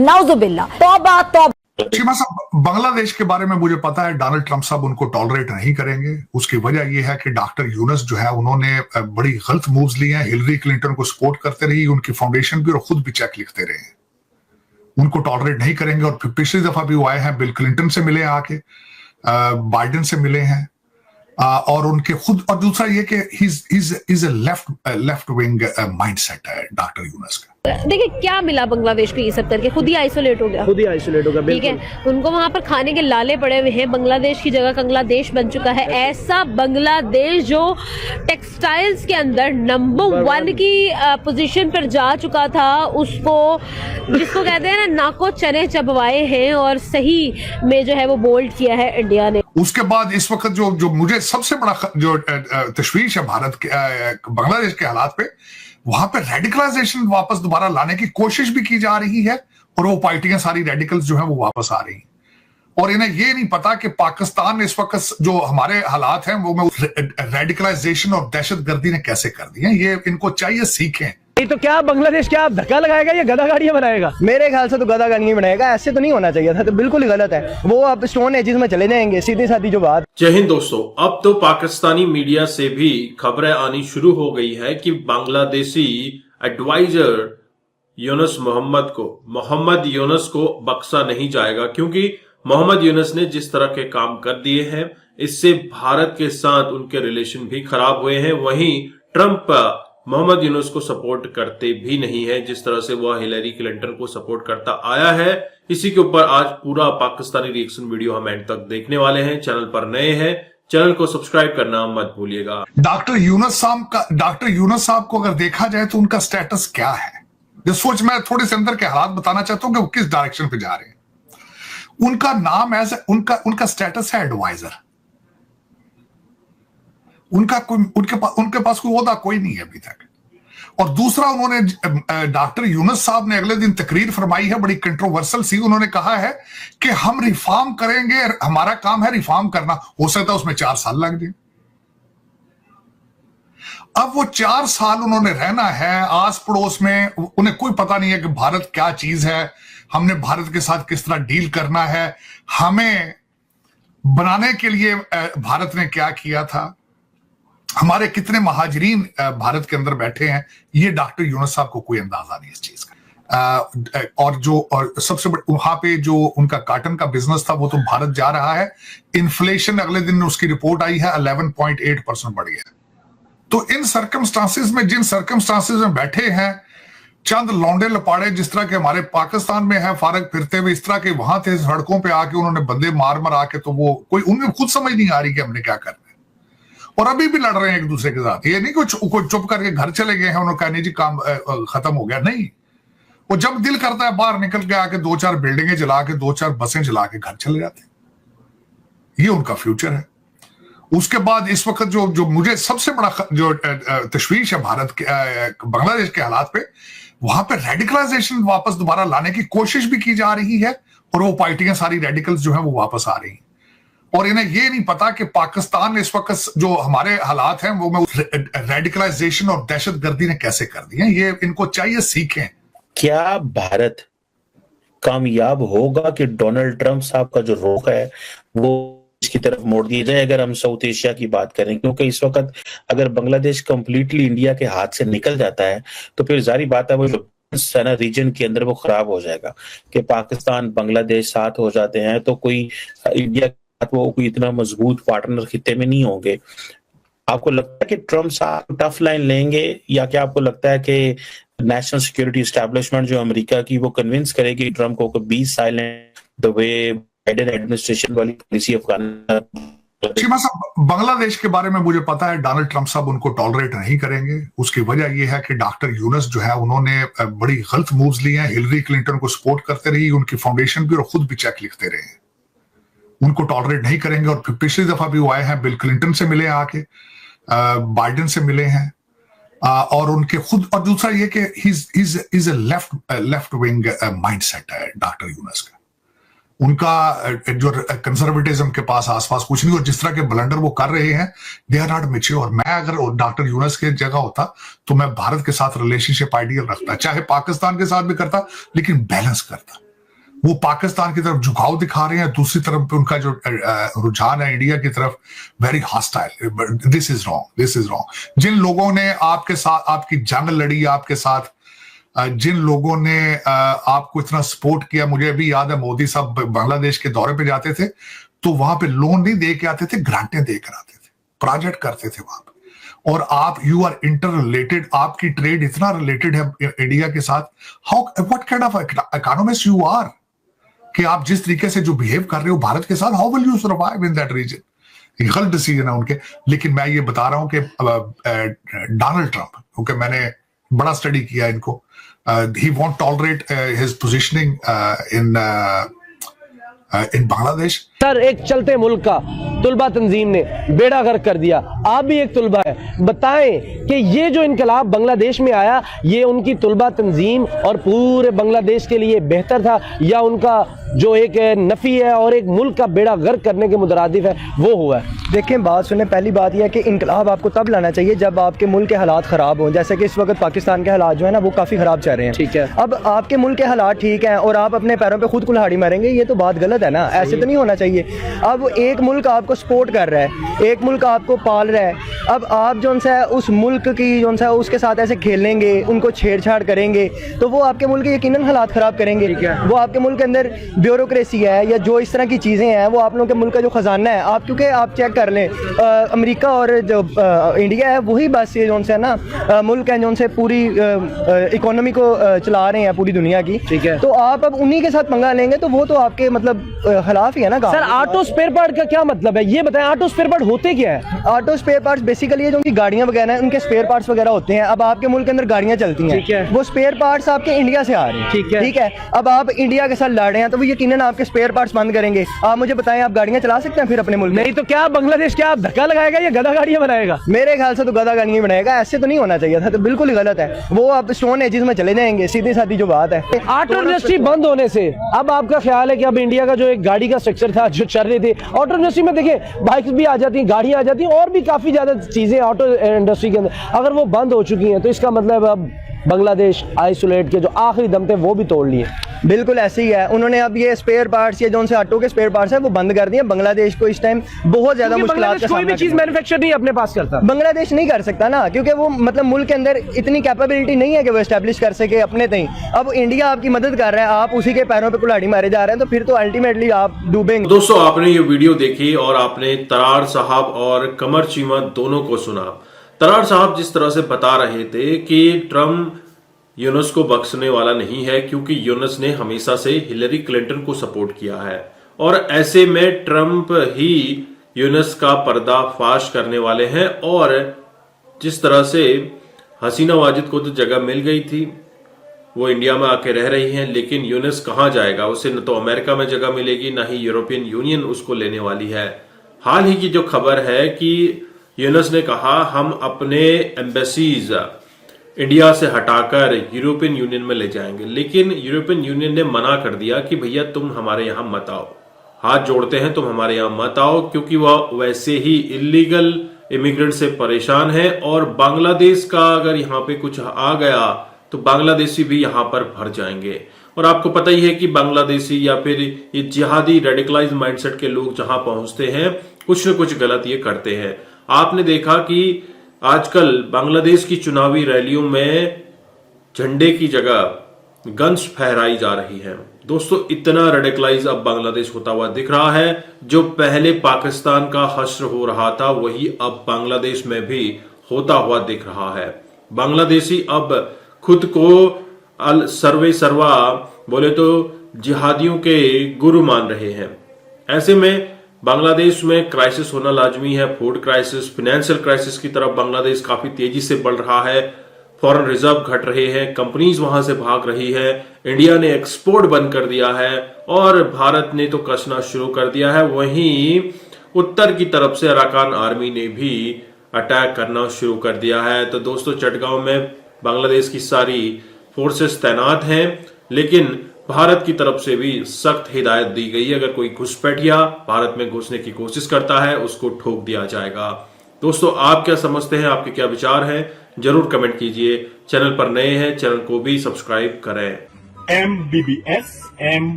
नाउजुबिल्ला, तौबा तौबा। शीमा साहब, बांग्लादेश के बारे में मुझे पता है डोनाल्ड ट्रंप साहब उनको टॉलरेट नहीं करेंगे। उसकी वजह यह है कि डॉक्टर यूनुस जो है उन्होंने बड़ी गलत मूव्स लिए हैं। हिलरी क्लिंटन को सपोर्ट करते रही, उनकी फाउंडेशन भी और खुद भी चेक लिखते रहे। उनको टॉलरेट नहीं करेंगे। और फिर पिछली दफा भी वो आए हैं, बिल क्लिंटन से मिले, आके बाइडेन से मिले हैं, और उनके खुद। और दूसरा ये कि is a left wing mindset है डॉक्टर यूनुस का। देखिए क्या मिला बांग्लादेश को ये सब करके, खुद ही आइसोलेट हो गया, ठीक है। उनको वहां पर खाने के लाले पड़े हुए हैं। बांग्लादेश की जगह बांग्लादेश बन चुका है ऐसा बांग्लादेश जो टेक्सटाइल्स के अंदर नंबर 1 की पोजीशन पर जा चुका था। उसको जिसको कहते हैं ना, नाको चने चबवाए हैं और सही में जो है वो बोल्ड किया है इंडिया ने। उसके बाद इस वक्त जो मुझे सबसे बड़ा जो तशवीश है भारत के बांग्लादेश के हालात पे, वहां पे रेडिकलाइजेशन वापस दोबारा लाने की कोशिश भी की जा रही है। और वो पार्टियां सारी रेडिकल्स जो है वो वापस आ रही हैं। और इन्हें ये नहीं पता कि पाकिस्तान ने इस वक्त जो हमारे हालात हैं वो रेडिकलाइजेशन और दहशतगर्दी ने कैसे कर दी है। ये इनको चाहिए सीखें। तो क्या बांग्लादेश क्या आप धक्का लगाएगा या गधा गाड़ियां बनाएगा? मेरे ख्याल से तो गधा गाड़ियां बनाएगा। ऐसे तो नहीं होना चाहिए था, तो बिल्कुल ही गलत है। वो अब स्टोन एजेस में चले जाएंगे, सीधी साधी जो बात। जय हिंद दोस्तों, अब तो पाकिस्तानी मीडिया से भी खबरें आनी शुरू हो गई है कि बांग्लादेशी एडवाइजर मोहम्मद यूनुस को बख्शा नहीं जाएगा, क्योंकि मोहम्मद यूनुस ने जिस तरह के काम कर दिए हैं इससे भारत के साथ उनके रिलेशन भी खराब हुए हैं। वहीं ट्रंप मोहम्मद यूनुस को सपोर्ट करते भी नहीं है, जिस तरह से वह हिलरी क्लिंटन को सपोर्ट करता आया है। इसी के ऊपर आज पूरा पाकिस्तानी रिएक्शन वीडियो हम एंड तक देखने वाले हैं। चैनल पर नए हैं, चैनल को सब्सक्राइब करना मत भूलिएगा। डॉक्टर यूनुस साहब को अगर देखा जाए तो उनका स्टेटस क्या है, जो सोच मैं थोड़े से अंदर के हालात बताना चाहता हूं कि वो किस डायरेक्शन पे जा रहे हैं। उनका नाम उनका स्टेटस है एडवाइजर। उनके पास कोई ओहदा कोई नहीं है अभी तक। और दूसरा, उन्होंने डॉक्टर यूनुस साहब ने अगले दिन तकरीर फरमाई है, बड़ी कंट्रोवर्शियल सी। उन्होंने कहा है कि हम रिफॉर्म करेंगे, हमारा काम है रिफॉर्म करना। हो सकता है उसमें 4 साल लग जाए। अब वो 4 साल उन्होंने रहना है आस पड़ोस में। उन्हें कोई पता नहीं है कि भारत क्या चीज है, हमने भारत के साथ किस तरह डील करना है, हमें बनाने के लिए भारत ने क्या किया था, हमारे कितने महाजरीन भारत के अंदर बैठे हैं। ये डॉक्टर यूनुस साहब को कोई अंदाजा नहीं इस चीज का। और सबसे बड़ा वहां पे जो उनका कॉटन का बिजनेस था वो तो भारत जा रहा है। इन्फ्लेशन अगले दिन उसकी रिपोर्ट आई है 11.8% बढ़ गया। तो इन सर्कमस्टांसिस में, जिन सर्कमस्टांसिस में बैठे हैं, चंद लौंडे लपाड़े जिस तरह के हमारे पाकिस्तान में है फारग फिरते हुए, इस तरह के वहां थे सड़कों पे आके उन्होंने बंदे मार आके, तो वो कोई उन्हें खुद समझ नहीं आ रही कि हमने क्या करना है। और अभी भी लड़ रहे हैं एक दूसरे के साथ। ये नहीं कोई चुप करके घर चले गए हैं, उन्होंने कहा नहीं जी काम खत्म हो गया। नहीं, वो जब दिल करता है बाहर निकल के आके 2-4 बिल्डिंगें जला के 2-4 बसें जला के घर चले जाते हैं। ये उनका फ्यूचर है। उसके बाद इस वक्त जो मुझे सबसे बड़ा जो तशवीश है भारत के बांग्लादेश के हालात पे, वहां पे रेडिकलाइजेशन वापस दोबारा लाने की कोशिश भी की जा रही है। और वो पार्टियां सारी रेडिकल्स जो है वो वापस आ रही हैं। और इन्हें ये नहीं पता कि पाकिस्तान ने इस वक्त जो हमारे हालात हैं वो रेडिकलाइजेशन और दहशतगर्दी ने कैसे कर दी है। ये इनको चाहिए सीखें। क्या भारत कामयाब होगा कि डोनाल्ड ट्रंप साहब का जो रुख है वो इसकी तरफ मोड़ दिया जाए, अगर हम साउथ एशिया की बात करें? क्योंकि इस वक्त अगर बांग्लादेश कंप्लीटली इंडिया के हाथ से निकल जाता है तो फिर जारी बात है वो जो रीजन के अंदर वो खराब हो जाएगा। कि पाकिस्तान बांग्लादेश साथ हो जाते हैं तो कोई इंडिया वो कोई इतना मजबूत पार्टनर खित्ते में नहीं होंगे। आपको लगता है कि ट्रंप साहब टफ लाइन लेंगे, या क्या आपको लगता है कि नेशनल सिक्योरिटी एस्टैब्लिशमेंट जो अमेरिका की वो कन्विंस करेगी ट्रंप को कि be silent the way Biden administration वाली पॉलिसी अफगानिस्तान? शीमा साहब, बांग्लादेश के बारे में मुझे पता है डोनाल्ड ट्रंप साहब उनको टॉलरेट नहीं करेंगे। उसकी वजह यह है कि डॉक्टर यूनुस जो है उन्होंने बड़ी गलत मूव्स लिए हैं। हिलरी क्लिंटन को सपोर्ट करते रही, उनकी फाउंडेशन भी और खुद भी चेक लिखते रहे। उनको टॉलरेट नहीं करेंगे। और फिर पिछली दफा भी वो आए हैं, बिल क्लिंटन से मिले, आके बाइडेन से मिले हैं, और उनके खुद। और दूसरा ये कि is a left wing mindset है डॉक्टर यूनुस का। उनका जो कंजर्वेटिज्म के पास आसपास कुछ नहीं। और जिस तरह के ब्लंडर वो कर रहे हैं, दे आर नॉट मैच्योर। मैं अगर डॉक्टर यूनुस के जगह होता तो मैं भारत के साथ रिलेशनशिप आइडियल रखता, चाहे पाकिस्तान के साथ भी करता, लेकिन बैलेंस करता। वो पाकिस्तान की तरफ झुकाव दिखा रहे हैं, दूसरी तरफ पे उनका जो रुझान है इंडिया की तरफ very hostile. This is wrong, this is wrong. जिन लोगों ने आपके साथ आपकी जंग लड़ी, आपके साथ जिन लोगों ने आपको इतना सपोर्ट किया, मुझे अभी याद है मोदी साहब बांग्लादेश के दौरे पे जाते थे तो वहां पे लोन नहीं दे के आते थे, ग्रांटें देकर आते थे, प्रोजेक्ट करते थे वहां पे। और आप यू आर इंटर रिलेटेड, आपकी ट्रेड इतना रिलेटेड है इंडिया के साथ। How what kind of economist you are कि आप जिस तरीके से जो बिहेव कर रहे हो भारत के साथ, how will you survive in that region. गलत डिसीजन है उनके। लेकिन मैं ये बता रहा हूं कि डोनाल्ड ट्रंप, क्योंकि मैंने बड़ा स्टडी किया इनको, he won't tolerate his positioning in Bangladesh। Sir, एक चलते मुल्क का तुलबा तंजीम ने बेड़ा गर्क कर दिया। आप भी एक तुलबा है, बताएं कि ये जो इनकलाब बांग्लादेश में आया, ये उनकी तुलबा तंजीम और पूरे बांग्लादेश के लिए बेहतर था, या उनका जो एक नफी है और एक मुल्क का बेड़ा गर्क करने के मुतरादिफ है वो हुआ है? देखें, बात सुने, पहली बात यह है कि इनकलाब आपको तब लाना चाहिए जब आपके मुल्क के हालात ख़राब हों। जैसे कि इस वक्त पाकिस्तान के हालात जो है ना वो काफ़ी ख़राब चल रहे हैं। ठीक है। अब आपके मुल्क के हालात ठीक हैं और आप अपने पैरों पे खुद कुल्हाड़ी मारेंगे, ये तो बात गलत है ना, ऐसे तो नहीं होना चाहिए। अब एक मुल्क आपको सपोर्ट कर रहा है, एक मुल्क आपको पाल रहा है, अब आप जो है उस मुल्क की जो है उसके साथ ऐसे खेलेंगे, उनको छेड़छाड़ करेंगे तो वो आपके मुल्क के यकीनन हालात ख़राब करेंगे। वो आपके मुल्क के अंदर ब्यूरोक्रेसी है या जो इस तरह की चीज़ें हैं, वो आप लोगों के मुल्क का जो ख़जाना है, आप क्योंकि आप चेक कर लें, अमेरिका और जो इंडिया है वही बस ये जो है ना मुल्क हैं जो से पूरी इकोनॉमी को चला रहे हैं पूरी दुनिया की। ठीक है। तो आप अब उन्हीं के साथ पंगा लेंगे तो वो तो आपके मतलब खिलाफ ही है ना। सर, ऑटो स्पेयर पार्ट का क्या मतलब है, ये बताएं। ऑटो स्पेयर पार्ट होते क्या है? ऑटो स्पेयर पार्ट्स बेसिकली ये जो उनकी गाड़ियां वगैरह हैं, उनके स्पेयर पार्ट्स वगैरह होते हैं। अब आपके मुल्क के अंदर गाड़ियां चलती हैं, ठीक है। वो स्पेयर पार्ट्स आपके इंडिया से आ रहे हैं। ठीक है। ठीक है। अब आप इंडिया के साथ लड़ रहे हैं तो वो यकीनन आपके स्पेयर पार्ट्स बंद करेंगे। आप मुझे बताएं, आप गाड़ियां चला सकते हैं फिर अपने मुल्क में? नहीं तो क्या बांग्लादेश क्या धक्का लगाएगा या गधा गाड़ियां बनाएगा? मेरे ख्याल से तो गधा गाड़ियां बनाएगा, ऐसे तो नहीं होना चाहिए था, तो बिल्कुल ही गलत है। वो अब स्टोन एजेस में चले जाएंगे, सीधी सादी जो बात है। ऑटो इंडस्ट्री बंद होने से अब आपका ख्याल है कि अब इंडिया का जो एक गाड़ी का स्ट्रक्चर था जो चल रहे थे, ऑटो इंडस्ट्री में देखिए बाइक्स भी आ जाती हैं, गाड़ियां आ जाती हैं और भी काफी ज्यादा चीजें ऑटो इंडस्ट्री के अंदर, अगर वो बंद हो चुकी हैं तो इसका मतलब अब बांग्लादेश आइसोलेट के जो आखिरी दम थे वो भी तोड़ लिए। बिल्कुल ऐसे ही है। उन्होंने अब ये स्पेयर पार्ट्स, ये जो उनसे ऑटो के स्पेयर पार्ट्स हैं वो बंद कर दिए। बांग्लादेश को इस टाइम बहुत ज्यादा मुश्किलात का कोई भी चीज मैन्युफैक्चर नहीं अपने पास करता, बांग्लादेश नहीं कर सकता ना, क्योंकि वो मतलब मुल्क के अंदर इतनी कैपेबिलिटी नहीं है कि वो एस्टेब्लिश कर सके अपने तई। अब इंडिया आपकी मदद कर रहा है, आप उसी के पैरों पे कुल्हाड़ी मारे जा रहे हैं, तो फिर तो अल्टीमेटली आप डूबेंगे। दोस्तों, आपने ये वीडियो देखी और आपने तरार साहब और कमर चीमा दोनों को सुना। तरार साहब जिस तरह से बता रहे थे कि ट्रम्प यूनुस को बख्शने वाला नहीं है, क्योंकि यूनुस ने हमेशा से हिलरी क्लिंटन को सपोर्ट किया है और ऐसे में ट्रम्प ही यूनुस का पर्दाफाश करने वाले हैं। और जिस तरह से हसीना वाजिद को तो जगह मिल गई थी, वो इंडिया में आके रह रही हैं, लेकिन यूनुस कहां जाएगा? उसे न तो अमेरिका में जगह मिलेगी, ना ही यूरोपियन यूनियन उसको लेने वाली है। हाल ही की जो खबर है कि यूनुस ने कहा हम अपने एम्बेसीज इंडिया से हटाकर यूरोपियन यूनियन में ले जाएंगे, लेकिन यूरोपियन यूनियन ने मना कर दिया कि भैया तुम हमारे यहां मत आओ, हाथ जोड़ते हैं तुम हमारे यहां मत आओ, क्योंकि वह वैसे ही इलीगल इमिग्रेंट से परेशान है और बांग्लादेश का अगर यहां पे कुछ आ गया तो बांग्लादेशी भी यहां पर भर जाएंगे। और आपको पता ही है कि बांग्लादेशी या फिर ये जिहादी रेडिकलाइज माइंडसेट के लोग जहां पहुंचते हैं कुछ न कुछ गलत ये करते हैं। आपने देखा कि आजकल बांग्लादेश की चुनावी रैलियों में झंडे की जगह गन्स फहराई जा रही है। दोस्तों, इतना रेडिकलाइज अब बांग्लादेश होता हुआ दिख रहा है। जो पहले पाकिस्तान का हश्र हो रहा था वही अब बांग्लादेश में भी होता हुआ दिख रहा है। बांग्लादेशी अब खुद को सर्वे सर्वा बोले तो जिहादियों के गुरु मान रहे हैं। ऐसे में बांग्लादेश में क्राइसिस होना लाजमी है, फूड क्राइसिस, फाइनेंशियल क्राइसिस की तरफ बांग्लादेश काफी तेजी से बढ़ रहा है, फॉरेन रिजर्व घट रहे हैं, कंपनीज वहां से भाग रही है, इंडिया ने एक्सपोर्ट बंद कर दिया है और भारत ने तो कसना शुरू कर दिया है। वहीं उत्तर की तरफ से अराकान आर्मी ने भी अटैक करना शुरू कर दिया है। तो दोस्तों, चटगांव में बांग्लादेश की सारी फोर्सेस तैनात हैं, लेकिन भारत की तरफ से भी सख्त हिदायत दी गई है, अगर कोई घुसपैठिया भारत में घुसने की कोशिश करता है उसको ठोक दिया जाएगा। दोस्तों, आप क्या समझते हैं, आपके क्या विचार हैं, जरूर कमेंट कीजिए। चैनल पर नए हैं, चैनल को भी सब्सक्राइब करें। MBBS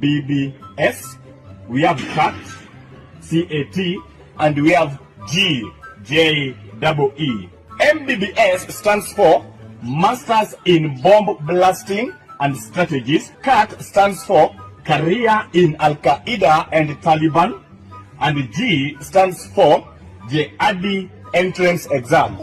MBBS, we have CAT, CAT, and we have GJEE. MBBS stands for Masters in Bomb Blasting and Strategies. CAT stands for Career in Al-Qaeda and Taliban. And G stands for Jihadi Entrance Exam.